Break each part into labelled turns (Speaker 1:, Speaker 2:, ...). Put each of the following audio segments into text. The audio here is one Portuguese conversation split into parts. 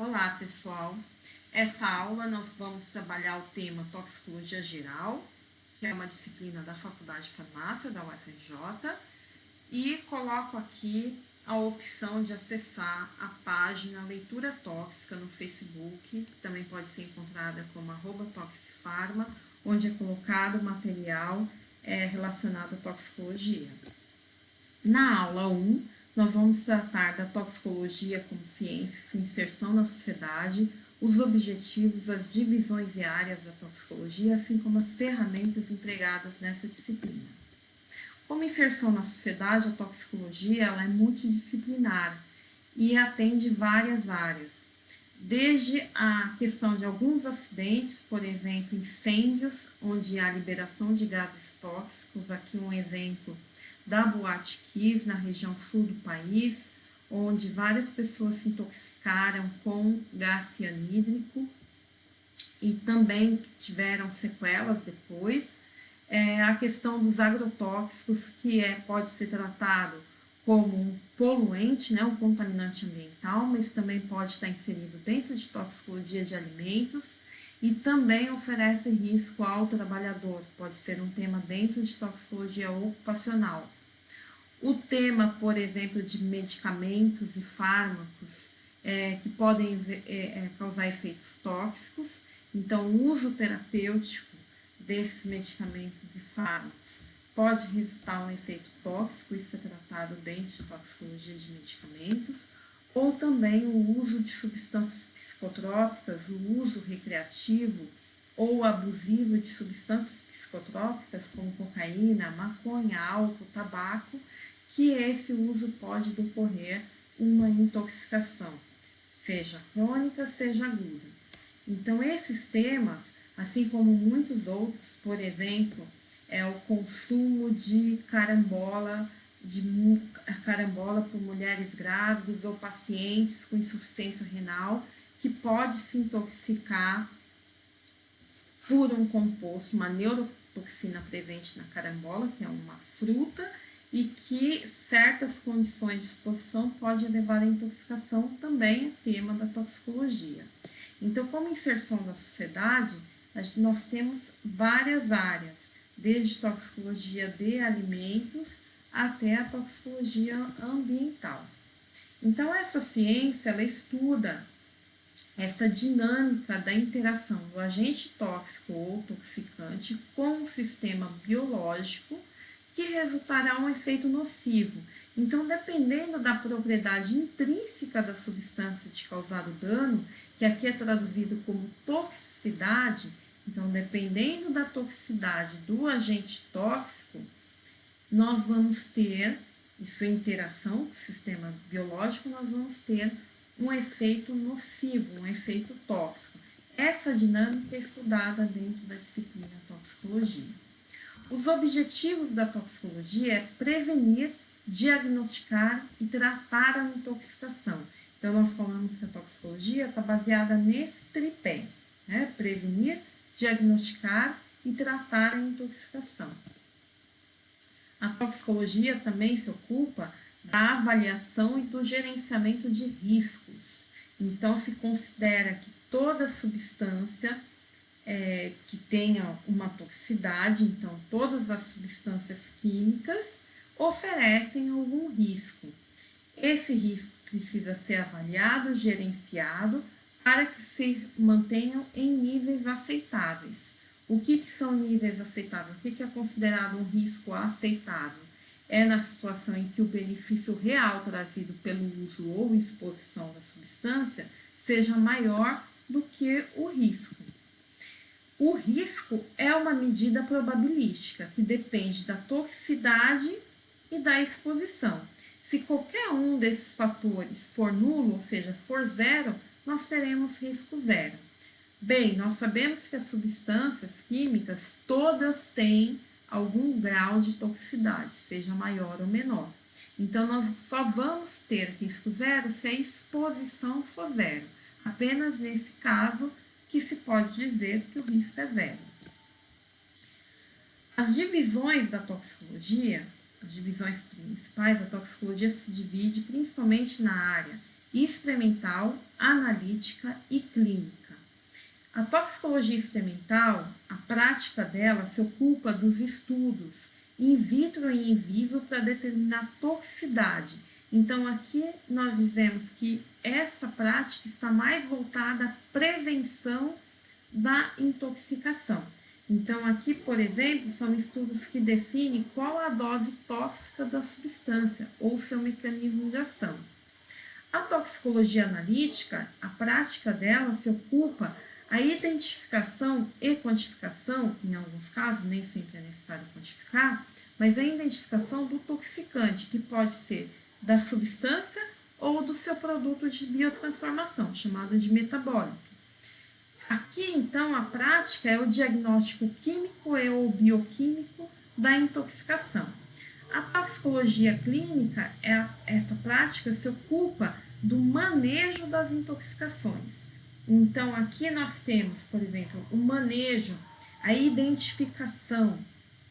Speaker 1: Olá, pessoal. Essa aula nós vamos trabalhar o tema Toxicologia Geral, que é uma disciplina da Faculdade de Farmácia da UFRJ, e coloco aqui a opção de acessar a página Leitura Tóxica no Facebook, que também pode ser encontrada como @toxifarma, onde é colocado material relacionado à toxicologia. Na aula 1, nós vamos tratar da toxicologia como ciência, sua inserção na sociedade, os objetivos, as divisões e áreas da toxicologia, assim como as ferramentas empregadas nessa disciplina. Como inserção na sociedade, a toxicologia ela é multidisciplinar e atende várias áreas, desde a questão de alguns acidentes, por exemplo, incêndios, onde há liberação de gases tóxicos, aqui um exemplo da Boate Kiss, na região sul do país, onde várias pessoas se intoxicaram com gás cianídrico e também tiveram sequelas depois. A questão dos agrotóxicos, que pode ser tratado como um poluente, um contaminante ambiental, mas também pode estar inserido dentro de toxicologia de alimentos e também oferece risco ao trabalhador, pode ser um tema dentro de toxicologia ocupacional. O tema, por exemplo, de medicamentos e fármacos que podem causar efeitos tóxicos, então o uso terapêutico desses medicamentos e fármacos pode resultar um efeito tóxico, isso é tratado dentro de toxicologia de medicamentos, ou também o uso de substâncias psicotrópicas, o uso recreativo ou abusivo de substâncias psicotrópicas como cocaína, maconha, álcool, tabaco, que esse uso pode decorrer uma intoxicação, seja crônica, seja aguda. Então, esses temas, assim como muitos outros, por exemplo, o consumo de carambola por mulheres grávidas ou pacientes com insuficiência renal, que pode se intoxicar por um composto, uma neurotoxina presente na carambola, que é uma fruta, e que certas condições de exposição podem levar à intoxicação, também é tema da toxicologia. Então, como inserção da sociedade, nós temos várias áreas, desde toxicologia de alimentos até a toxicologia ambiental. Então, essa ciência, ela estuda essa dinâmica da interação do agente tóxico ou toxicante com o sistema biológico, que resultará um efeito nocivo. Então, dependendo da propriedade intrínseca da substância de causar o dano, que aqui é traduzido como toxicidade, então, dependendo da toxicidade do agente tóxico, nós vamos ter, em sua interação com o sistema biológico, nós vamos ter um efeito nocivo, um efeito tóxico. Essa dinâmica é estudada dentro da disciplina toxicologia. Os objetivos da toxicologia é prevenir, diagnosticar e tratar a intoxicação. Então, nós falamos que a toxicologia está baseada nesse tripé, prevenir, diagnosticar e tratar a intoxicação. A toxicologia também se ocupa da avaliação e do gerenciamento de riscos. Então, se considera que toda substância que tenha uma toxicidade, então todas as substâncias químicas oferecem algum risco. Esse risco precisa ser avaliado, gerenciado, para que se mantenham em níveis aceitáveis. O que são níveis aceitáveis? O que é considerado um risco aceitável? É na situação em que o benefício real trazido pelo uso ou exposição da substância seja maior do que o risco. O risco é uma medida probabilística que depende da toxicidade e da exposição. Se qualquer um desses fatores for nulo, ou seja, for zero, nós teremos risco zero. Bem, nós sabemos que as substâncias químicas todas têm algum grau de toxicidade, seja maior ou menor. Então, nós só vamos ter risco zero se a exposição for zero. Apenas nesse caso que se pode dizer que o risco é zero. As divisões da toxicologia, as divisões principais da toxicologia se divide principalmente na área experimental, analítica e clínica. A toxicologia experimental, a prática dela se ocupa dos estudos in vitro e in vivo para determinar toxicidade. Então, aqui nós dizemos que essa prática está mais voltada à prevenção da intoxicação. Então, aqui, por exemplo, são estudos que definem qual a dose tóxica da substância ou seu mecanismo de ação. A toxicologia analítica, a prática dela se ocupa a identificação e quantificação, em alguns casos, nem sempre é necessário quantificar, mas a identificação do toxicante, que pode ser da substância ou do seu produto de biotransformação, chamado de metabólico. Aqui, então, a prática é o diagnóstico químico e ou bioquímico da intoxicação. A toxicologia clínica, essa prática se ocupa do manejo das intoxicações. Então, aqui nós temos, por exemplo, o manejo, a identificação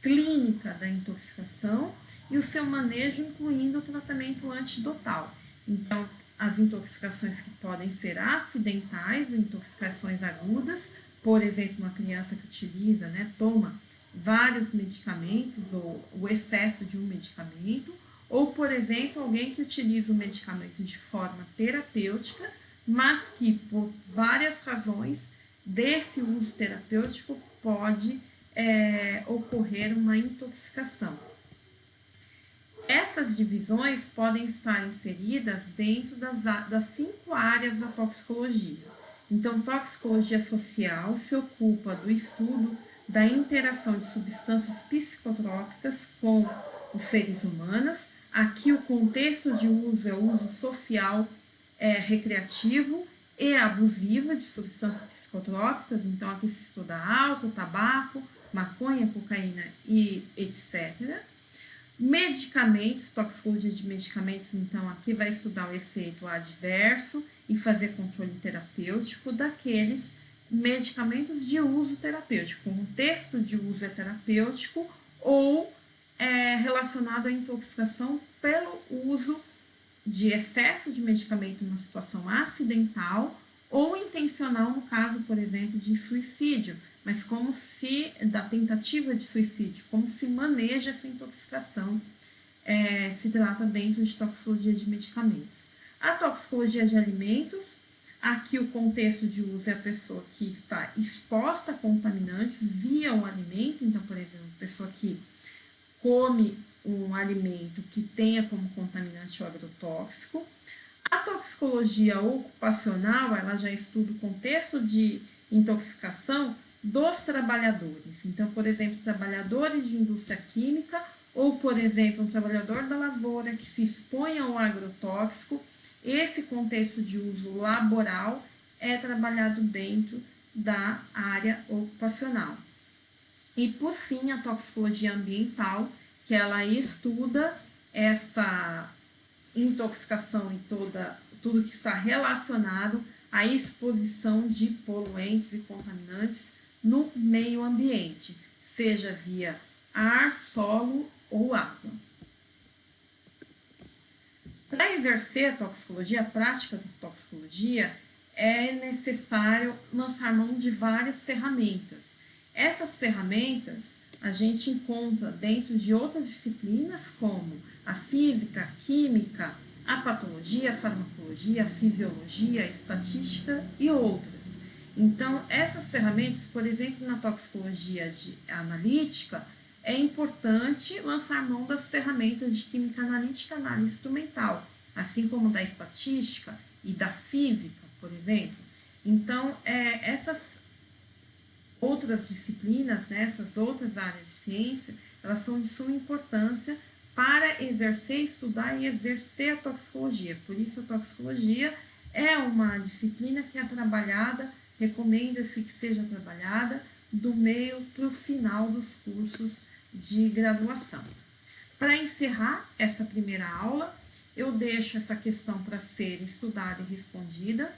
Speaker 1: clínica da intoxicação e o seu manejo incluindo o tratamento antidotal. Então, as intoxicações que podem ser acidentais, intoxicações agudas, por exemplo, uma criança que utiliza, toma vários medicamentos ou o excesso de um medicamento, ou, por exemplo, alguém que utiliza o medicamento de forma terapêutica, mas que, por várias razões, desse uso terapêutico pode ocorrer uma intoxicação. Essas divisões podem estar inseridas dentro das 5 áreas da toxicologia. Então, toxicologia social se ocupa do estudo da interação de substâncias psicotrópicas com os seres humanos. Aqui o contexto de uso é o uso social, recreativo e abusivo de substâncias psicotrópicas. Então, aqui se estuda álcool, tabaco, maconha, cocaína e etc. Medicamentos, toxicologia de medicamentos, então aqui vai estudar o efeito adverso e fazer controle terapêutico daqueles medicamentos de uso terapêutico. O contexto de uso é terapêutico ou relacionado à intoxicação pelo uso de excesso de medicamento em uma situação acidental ou intencional, no caso, por exemplo, de suicídio, mas como se, da tentativa de suicídio, como se maneja essa intoxicação, se trata dentro de toxicologia de medicamentos. A toxicologia de alimentos, aqui o contexto de uso é a pessoa que está exposta a contaminantes via o alimento, então, por exemplo, a pessoa que come um alimento que tenha como contaminante o agrotóxico. A toxicologia ocupacional, ela já estuda o contexto de intoxicação dos trabalhadores. Então, por exemplo, trabalhadores de indústria química ou, por exemplo, um trabalhador da lavoura que se expõe ao agrotóxico. Esse contexto de uso laboral é trabalhado dentro da área ocupacional. E, por fim, a toxicologia ambiental, que ela estuda essa intoxicação e tudo que está relacionado à exposição de poluentes e contaminantes no meio ambiente, seja via ar, solo ou água. Para exercer a toxicologia, a prática da toxicologia, é necessário lançar mão de várias ferramentas. Essas ferramentas a gente encontra dentro de outras disciplinas como a física, a química, a patologia, a farmacologia, a fisiologia, a estatística e outras. Então, essas ferramentas, por exemplo, na toxicologia analítica, é importante lançar mão das ferramentas de química analítica e análise instrumental, assim como da estatística e da física, por exemplo. Então, essas outras disciplinas, essas outras áreas de ciência, elas são de suma importância para exercer, estudar e exercer a toxicologia. Por isso, a toxicologia é uma disciplina que é trabalhada, recomenda-se que seja trabalhada do meio para o final dos cursos de graduação. Para encerrar essa primeira aula, eu deixo essa questão para ser estudada e respondida,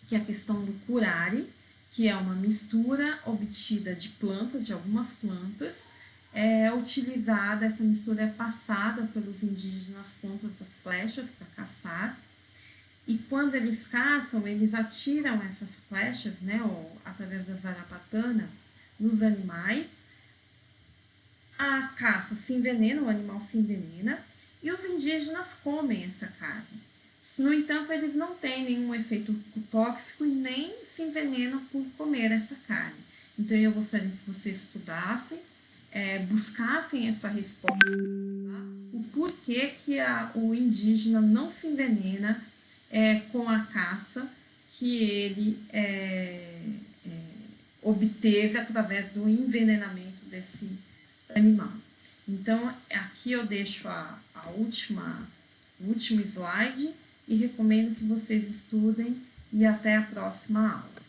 Speaker 1: que é a questão do curare, que é uma mistura obtida de plantas, de algumas plantas, utilizada, essa mistura é passada pelos indígenas nas pontas das flechas para caçar, e quando eles caçam, eles atiram essas flechas, né, através da zarapatana, nos animais. A caça se envenena, o animal se envenena, e os indígenas comem essa carne. No entanto, eles não têm nenhum efeito tóxico e nem se envenenam por comer essa carne. Então, eu gostaria que vocês estudassem, buscassem essa resposta, tá? O porquê que o indígena não se envenena com a caça que ele obteve através do envenenamento desse animal. Então, aqui eu deixo o último slide e recomendo que vocês estudem e até a próxima aula.